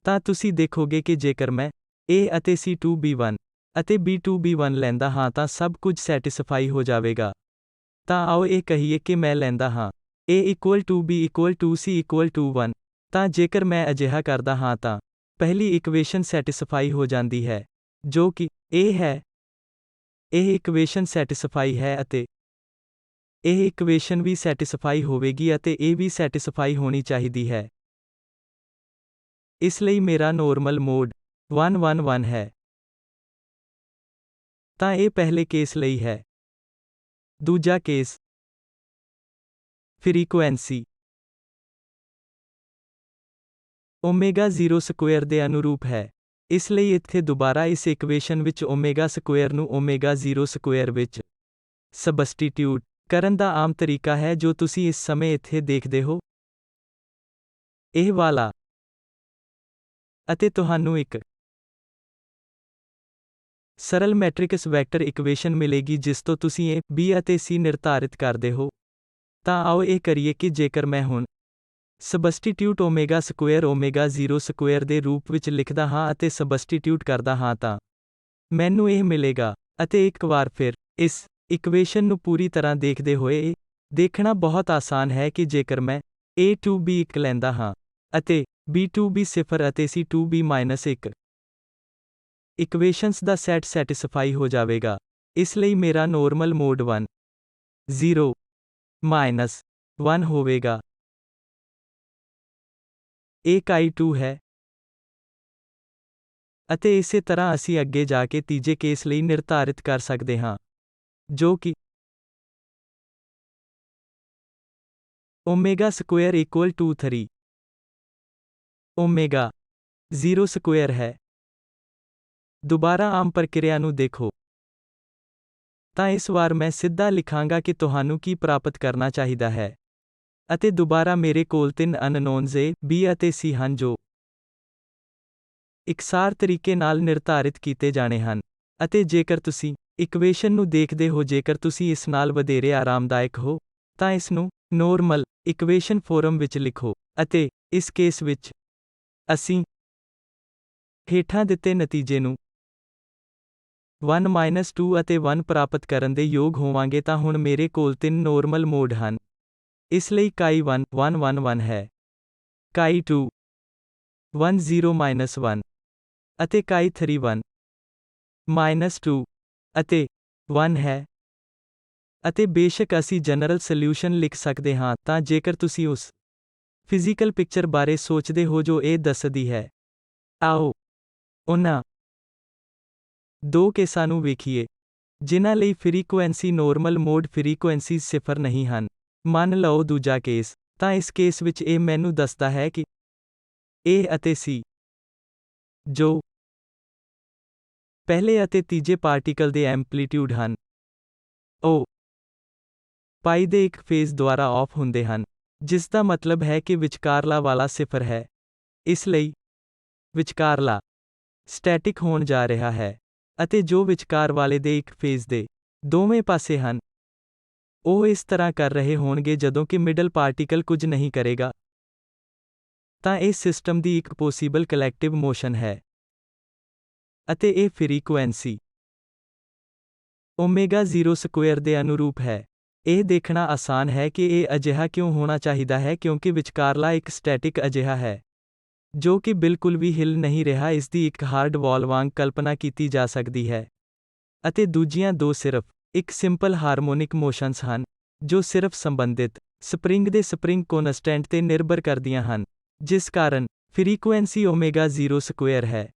Speaker 1: ਤਾਂ ਤੁਸੀਂ ਦੇਖੋਗੇ ਕਿ ਜੇਕਰ ਮੈਂ A ਅਤੇ C 2B1 ਅਤੇ B 2B1 ਲੈਂਦਾ ਹਾਂ ਤਾਂ ਸਭ ਕੁਝ ਸੈਟੀਸਫਾਈ ਹੋ ਜਾਵੇਗਾ। ਤਾਂ ਆਓ ਇਹ ਕਹੀਏ ਕਿ ਮੈਂ ਲੈਂਦਾ ਹਾਂ A equal to B equal to C equal to 1, ਤਾਂ ਜੇਕਰ ਮੈਂ ਅਜਿਹਾ ਕਰਦਾ ਹਾਂ ਤਾਂ ਪਹਿਲੀ ਇਕੁਏਸ਼ਨ ਸੈਟੀਸਫਾਈ ਹੋ ਜਾਂਦੀ ਹੈ, ਜੋ ਕਿ A ਹੈ। ਇਹ ਇਕੁਏਸ਼ਨ ਸੈਟੀਸਫਾਈ ਹੈ ਅਤੇ ਇਹ ਇਕੁਏਸ਼ਨ ਵੀ ਸੈਟੀਸਫਾਈ ਹੋਵੇਗੀ ਅਤੇ ਇਹ ਵੀ ਸੈਟੀਸਫਾਈ ਹੋਣੀ ਚਾਹੀਦੀ ਹੈ। ਇਸ ਲਈ ਮੇਰਾ ਨੋਰਮਲ ਮੋਡ 1 1 1 ਹੈ। ਤਾਂ ਇਹ ਪਹਿਲੇ ਕੇਸ ਲਈ ਹੈ। ਦੂਜਾ ਕੇਸ ਫ੍ਰੀਕੁਐਂਸੀ ਓਮੇਗਾ 0 ਸਕੁਏਅਰ ਦੇ ਅਨੁਰੂਪ ਹੈ। ਇਸ ਲਈ ਇੱਥੇ ਦੁਬਾਰਾ ਇਸ ਇਕੁਏਸ਼ਨ ਵਿੱਚ ਓਮੇਗਾ ਸਕੁਏਅਰ ਨੂੰ ਓਮੇਗਾ 0 ਸਕੁਏਅਰ ਵਿੱਚ ਸਬਸਟੀਟਿਊਟ ਕਰਨ ਦਾ ਆਮ ਤਰੀਕਾ ਹੈ ਜੋ ਤੁਸੀਂ ਇਸ ਸਮੇਂ ਇੱਥੇ ਦੇਖਦੇ ਹੋ। ਇਹ ਵਾਲਾ। ਅਤੇ ਤੁਹਾਨੂੰ ਇੱਕ ਸਰਲ ਮੈਟ੍ਰਿਕਸ ਵੈਕਟਰ ਇਕੁਏਸ਼ਨ ਮਿਲੇਗੀ ਜਿਸ ਤੋਂ ਤੁਸੀਂ A, B ਅਤੇ C ਨਿਰਧਾਰਿਤ ਕਰਦੇ ਹੋ। ਤਾਂ ਆਓ ਇਹ ਕਰੀਏ ਕਿ ਜੇਕਰ ਮੈਂ ਹੁਣ substitute omega square omega 0 square ਦੇ ਰੂਪ ਵਿੱਚ ਲਿਖਦਾ ਹਾਂ ਅਤੇ ਸਬਸਟੀਟਿਊਟ ਕਰਦਾ ਹਾਂ ਤਾਂ ਮੈਨੂੰ ਇਹ ਮਿਲੇਗਾ। ਅਤੇ ਇੱਕ ਵਾਰ ਫਿਰ ਇਸ ਇਕੁਏਸ਼ਨ ਨੂੰ ਪੂਰੀ ਤਰ੍ਹਾਂ ਦੇਖਦੇ ਹੋਏ ਇਹ ਦੇਖਣਾ ਬਹੁਤ ਆਸਾਨ ਹੈ ਕਿ ਜੇਕਰ ਮੈਂ A 2B 1 ਲੈਂਦਾ ਹਾਂ ਅਤੇ B 2B 0 ਅਤੇ C 2B - 1 ਇਕੁਏਸ਼ਨਸ ਦਾ ਸੈਟ ਸੈਟੀਸਫਾਈ ਹੋ ਜਾਵੇਗਾ। ਇਸ ਲਈ ਮੇਰਾ ਨੋਰਮਲ ਮੋਡ 1 0 -1 ਹੋਵੇਗਾ। ਇਹ chi 2 ਹੈ। ਅਤੇ ਇਸੇ ਤਰ੍ਹਾਂ ਅਸੀਂ ਅੱਗੇ ਜਾ ਕੇ ਤੀਜੇ ਕੇਸ ਲਈ ਨਿਰਧਾਰਿਤ ਕਰ ਸਕਦੇ ਹਾਂ, ਜੋ ਕਿ omega square equal to 3 omega 0 square ਹੈ। ਦੁਬਾਰਾ ਆਮ ਪ੍ਰਕਿਰਿਆ ਨੂੰ ਦੇਖੋ। ਤਾਂ ਇਸ ਵਾਰ ਮੈਂ ਸਿੱਧਾ ਲਿਖਾਂਗਾ ਕਿ ਤੁਹਾਨੂੰ ਕੀ ਪ੍ਰਾਪਤ ਕਰਨਾ ਚਾਹੀਦਾ ਹੈ। ਅਤੇ ਦੁਬਾਰਾ ਮੇਰੇ ਕੋਲ 3 ਅਨਨੋਨਸ A, B ਅਤੇ C ਹਨ ਜੋ ਇਕਸਾਰ ਤਰੀਕੇ ਨਾਲ ਨਿਰਧਾਰਿਤ ਕੀਤੇ ਜਾਣੇ ਹਨ। ਅਤੇ ਜੇਕਰ ਤੁਸੀਂ ਇਕੁਏਸ਼ਨ ਨੂੰ ਦੇਖਦੇ ਹੋ, ਜੇਕਰ ਤੁਸੀਂ ਇਸ ਨਾਲ ਵਧੇਰੇ ਆਰਾਮਦਾਇਕ ਹੋ, ਤਾਂ ਇਸ ਨੂੰ ਨੋਰਮਲ ਇਕੁਏਸ਼ਨ ਫਾਰਮ ਵਿੱਚ ਲਿਖੋ। ਅਤੇ ਇਸ ਕੇਸ ਵਿੱਚ ਅਸੀਂ ਹੇਠਾਂ ਦਿੱਤੇ ਨਤੀਜੇ ਨੂੰ 1 2 ਅਤੇ 1 ਪ੍ਰਾਪਤ ਕਰਨ ਦੇ ਯੋਗ ਹੋਵਾਂਗੇ। ਤਾਂ ਹੁਣ ਮੇਰੇ ਕੋਲ 3 ਨੋਰਮਲ ਮੋਡ ਹਨ। ਇਸ ਲਈ chi 1 1 1 1 ਹੈ, chi 2 1 0 -1 ਅਤੇ chi 3 1 -2 ਅਤੇ 1 ਹੈ। ਅਤੇ ਬੇਸ਼ੱਕ ਅਸੀਂ ਜਨਰਲ ਸੋਲਿਊਸ਼ਨ ਲਿਖ ਸਕਦੇ ਹਾਂ। ਤਾਂ ਜੇਕਰ ਤੁਸੀਂ ਉਸ ਫਿਜ਼ੀਕਲ ਪਿਕਚਰ ਬਾਰੇ ਸੋਚਦੇ ਹੋ ਜੋ ਇਹ ਦੱਸਦੀ ਹੈ, ਆਓ ਉਹਨਾਂ ਦੋ ਕੇਸਾਂ ਨੂੰ ਵੇਖੀਏ ਜਿਨ੍ਹਾਂ ਲਈ ਫ੍ਰੀਕੁਐਂਸੀ ਨੋਰਮਲ ਮੋਡ ਫ੍ਰੀਕੁਐਂਸੀਜ਼ 0 ਨਹੀਂ ਹਨ। ਮੰਨ ਲਓ ਦੂਜਾ ਕੇਸ। ਤਾਂ ਇਸ ਕੇਸ ਵਿੱਚ ਇਹ ਮੈਨੂੰ ਦੱਸਦਾ ਹੈ ਕਿ A ਅਤੇ C ਜੋ ਪਹਿਲੇ ਅਤੇ ਤੀਜੇ ਪਾਰਟੀਕਲ ਦੇ ਐਂਪਲੀਟਿਊਡ ਹਨ, ਉਹ ਪਾਈ ਦੇ ਇੱਕ ਫੇਜ਼ ਦੁਆਰਾ ਆਫ ਹੁੰਦੇ ਹਨ, ਜਿਸ ਦਾ ਮਤਲਬ ਹੈ ਕਿ ਵਿਚਕਾਰਲਾ ਵਾਲਾ 0 ਹੈ। ਇਸ ਲਈ ਵਿਚਕਾਰਲਾ ਸਟੈਟਿਕ ਹੋਣ ਜਾ ਰਿਹਾ ਹੈ। ਅਤੇ ਜੋ ਵਿਚਕਾਰ ਵਾਲੇ ਦੇ ਇੱਕ ਫੇਜ਼ ਦੇ ਦੋਵੇਂ ਪਾਸੇ ਹਨ, ਉਹ ਇਸ ਤਰ੍ਹਾਂ ਕਰ ਰਹੇ ਹੋਣਗੇ ਜਦੋਂ ਕਿ ਮਿਡਲ ਪਾਰਟੀਕਲ ਕੁਝ ਨਹੀਂ ਕਰੇਗਾ। ਤਾਂ ਇਹ ਸਿਸਟਮ ਦੀ ਇੱਕ ਪੋਸੀਬਲ ਕਲੈਕਟਿਵ ਮੋਸ਼ਨ ਹੈ। ਅਤੇ ਇਹ ਫ੍ਰੀਕੁਐਂਸੀ ਓਮੇਗਾ 0 ਸਕੁਏਅਰ ਦੇ ਅਨੁਰੂਪ ਹੈ। ਇਹ ਦੇਖਣਾ ਆਸਾਨ ਹੈ ਕਿ ਇਹ ਅਜਿਹਾ ਕਿਉਂ ਹੋਣਾ ਚਾਹੀਦਾ ਹੈ ਕਿਉਂਕਿ ਵਿਚਕਾਰਲਾ ਇੱਕ ਸਟੈਟਿਕ ਅਜਿਹਾ ਹੈ ਜੋ ਕਿ ਬਿਲਕੁਲ ਵੀ ਹਿੱਲ ਨਹੀਂ ਰਿਹਾ। ਇਸ ਦੀ ਇੱਕ ਹਾਰਡ ਵਾਲ ਵਾਂਗ ਕਲਪਨਾ ਕੀਤੀ ਜਾ ਸਕਦੀ ਹੈ। ਅਤੇ ਦੂਜੀਆਂ ਦੋ ਸਿਰਫ ਇੱਕ ਸਿੰਪਲ ਹਾਰਮੋਨਿਕ ਮੋਸ਼ਨਸ ਹਨ ਜੋ ਸਿਰਫ ਸੰਬੰਧਿਤ ਸਪਰਿੰਗ ਦੇ ਸਪਰਿੰਗ ਕੌਨਸਟੈਂਟ ਤੇ ਨਿਰਭਰ ਕਰਦੀਆਂ ਹਨ, ਜਿਸ ਕਾਰਨ ਫ੍ਰੀਕੁਐਂਸੀ ਓਮੇਗਾ 0 ਸਕੁਏਅਰ ਹੈ।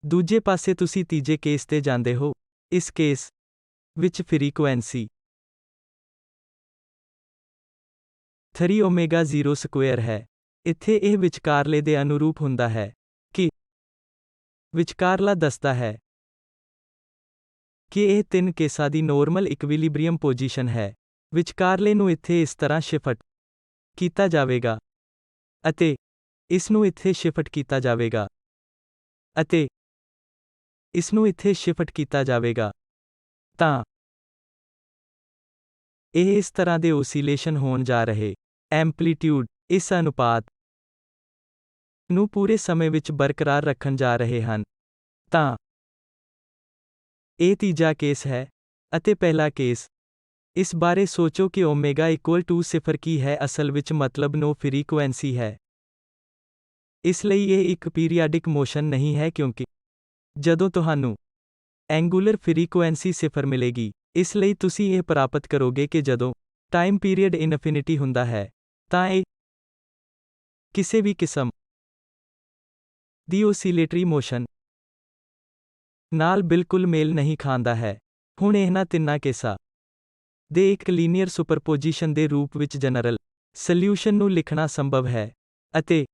Speaker 1: ਦੂਜੇ ਪਾਸੇ ਤੁਸੀਂ ਤੀਜੇ ਕੇਸ ਤੇ ਜਾਂਦੇ ਹੋ। ਇਸ ਕੇਸ ਵਿੱਚ ਫ੍ਰੀਕੁਐਂਸੀ 3 ਓਮੇਗਾ 0 ਸਕੁਏਅਰ ਹੈ। ਇੱਥੇ ਇਹ ਵਿਚਕਾਰਲੇ ਦੇ ਅਨੁਰੂਪ ਹੁੰਦਾ ਹੈ ਕਿ ਵਿਚਕਾਰਲਾ ਦੱਸਦਾ ਹੈ ਕਿ ਇਹ ਤਿੰਨ ਕੇਸਾਂ ਦੀ ਨੋਰਮਲ ਇਕਵਿਲਿਬ੍ਰੀਅਮ ਪੋਜੀਸ਼ਨ ਹੈ। ਵਿਚਕਾਰਲੇ ਨੂੰ ਇੱਥੇ ਇਸ ਤਰ੍ਹਾਂ ਸ਼ਿਫਟ ਕੀਤਾ ਜਾਵੇਗਾ ਅਤੇ ਇਸ ਨੂੰ ਇੱਥੇ ਸ਼ਿਫਟ ਕੀਤਾ ਜਾਵੇਗਾ ਅਤੇ ਇਸ ਨੂੰ ਇੱਥੇ ਸ਼ਿਫਟ ਕੀਤਾ ਜਾਵੇਗਾ। ਤਾਂ ਇਹ ਇਸ ਤਰ੍ਹਾਂ ਦੇ ਓਸੀਲੇਸ਼ਨ ਹੋਣ ਜਾ ਰਹੇ ਐਂਪਲੀਟਿਊਡ ਇਸ ਅਨੁਪਾਤ ਨੂੰ ਪੂਰੇ ਸਮੇਂ ਵਿੱਚ ਬਰਕਰਾਰ ਰੱਖਣ ਜਾ ਰਹੇ ਹਨ। ਤਾਂ ਇਹ ਤੀਜਾ ਕੇਸ ਹੈ। ਅਤੇ ਪਹਿਲਾ ਕੇਸ, ਇਸ ਬਾਰੇ ਸੋਚੋ ਕਿ ਓਮੇਗਾ ਇਕੁਅਲ ਟੂ 0 ਕੀ ਹੈ, ਅਸਲ ਵਿੱਚ ਮਤਲਬ ਨੋ ਫ੍ਰੀਕੁਐਂਸੀ ਹੈ। ਇਸ ਲਈ ਇਹ ਇੱਕ ਪੀਰੀਆਡਿਕ ਮੋਸ਼ਨ ਨਹੀਂ ਹੈ ਕਿਉਂਕਿ ਜਦੋਂ ਤੁਹਾਨੂੰ ਐਂਗੂਲਰ ਫ੍ਰੀਕੁਐਂਸੀ 0 ਮਿਲੇਗੀ, ਇਸ ਲਈ ਤੁਸੀਂ ਇਹ ਪ੍ਰਾਪਤ ਕਰੋਗੇ ਕਿ ਜਦੋਂ ਟਾਈਮ ਪੀਰੀਅਡ ਇਨਫਿਨਿਟੀ ਹੁੰਦਾ ਹੈ, ਤਾਂ ਇਹ ਕਿਸੇ ਵੀ ਕਿਸਮ ਦੀ ਓਸੀਲੇਟਰੀ ਮੋਸ਼ਨ ਨਾਲ ਬਿਲਕੁਲ ਮੇਲ ਨਹੀਂ ਖਾਂਦਾ ਹੈ। ਹੁਣ ਇਹਨਾਂ ਤਿੰਨਾਂ ਕੇਸਾਂ ਦੇ ਇੱਕ ਲੀਨੀਅਰ ਸੁਪਰਪੋਜੀਸ਼ਨ ਦੇ ਰੂਪ ਵਿੱਚ ਜਨਰਲ ਸੋਲਿਊਸ਼ਨ ਨੂੰ ਲਿਖਣਾ ਸੰਭਵ ਹੈ। ਅਤੇ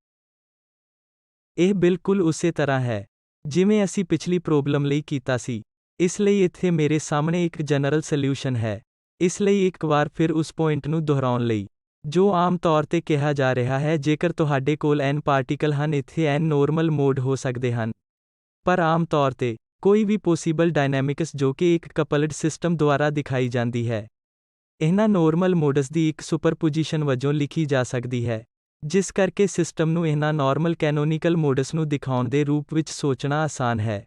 Speaker 1: ਇਹ ਬਿਲਕੁਲ ਉਸੇ ਤਰ੍ਹਾਂ ਹੈ ਜਿਵੇਂ ਅਸੀਂ ਪਿਛਲੀ ਪ੍ਰੋਬਲਮ ਲਈ ਕੀਤਾ ਸੀ। ਇਸ ਲਈ ਇੱਥੇ ਮੇਰੇ ਸਾਹਮਣੇ ਇੱਕ ਜਨਰਲ ਸੋਲਿਊਸ਼ਨ ਹੈ। ਇਸ ਲਈ ਇੱਕ ਵਾਰ ਫਿਰ ਉਸ ਪੁਆਇੰਟ ਨੂੰ ਦੁਹਰਾਉਣ ਲਈ ਜੋ ਆਮ ਤੌਰ ਤੇ ਕਿਹਾ ਜਾ ਰਿਹਾ ਹੈ, ਜੇਕਰ ਤੁਹਾਡੇ ਕੋਲ n ਪਾਰਟੀਕਲ ਹਨ, ਇੱਥੇ n ਨੋਰਮਲ ਮੋਡ ਹੋ ਸਕਦੇ ਹਨ। ਪਰ ਆਮ ਤੌਰ ਤੇ ਕੋਈ ਵੀ ਪੋਸੀਬਲ ਡਾਇਨਾਮਿਕਸ ਜੋ ਕਿ ਇੱਕ ਕਪਲਡ ਸਿਸਟਮ ਦੁਆਰਾ ਦਿਖਾਈ ਜਾਂਦੀ ਹੈ, ਇਹਨਾਂ ਨੋਰਮਲ ਮੋਡਸ ਦੀ ਇੱਕ ਸੁਪਰਪੋਜੀਸ਼ਨ ਵਜੋਂ ਲਿਖੀ ਜਾ ਸਕਦੀ ਹੈ, ਜਿਸ ਕਰਕੇ ਸਿਸਟਮ ਨੂੰ ਇਹਨਾਂ ਨਾਰਮਲ ਕੈਨੋਨੀਕਲ ਮੋਡਸ ਨੂੰ ਦਿਖਾਉਣ ਦੇ ਰੂਪ ਵਿੱਚ ਸੋਚਣਾ ਆਸਾਨ ਹੈ।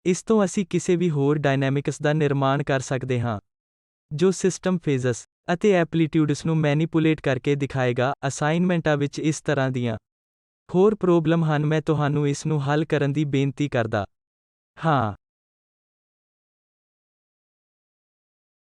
Speaker 1: ਇਸ ਤੋਂ ਅਸੀਂ ਕਿਸੇ ਵੀ ਹੋਰ ਡਾਇਨਾਮਿਕਸ ਦਾ ਨਿਰਮਾਣ ਕਰ ਸਕਦੇ ਹਾਂ ਜੋ ਸਿਸਟਮ ਫੇਜ਼ਸ ਅਤੇ ਐਂਪਲੀਟਿਊਡਸ ਨੂੰ ਮੈਨੀਪੂਲੇਟ ਕਰਕੇ ਦਿਖਾਏਗਾ। ਅਸਾਈਨਮੈਂਟਾਂ ਵਿੱਚ ਇਸ ਤਰ੍ਹਾਂ ਦੀਆਂ ਹੋਰ ਪ੍ਰੋਬਲਮ ਹਨ। ਮੈਂ ਤੁਹਾਨੂੰ ਇਸ ਨੂੰ ਹੱਲ ਕਰਨ ਦੀ ਬੇਨਤੀ ਕਰਦਾ ਹਾਂ।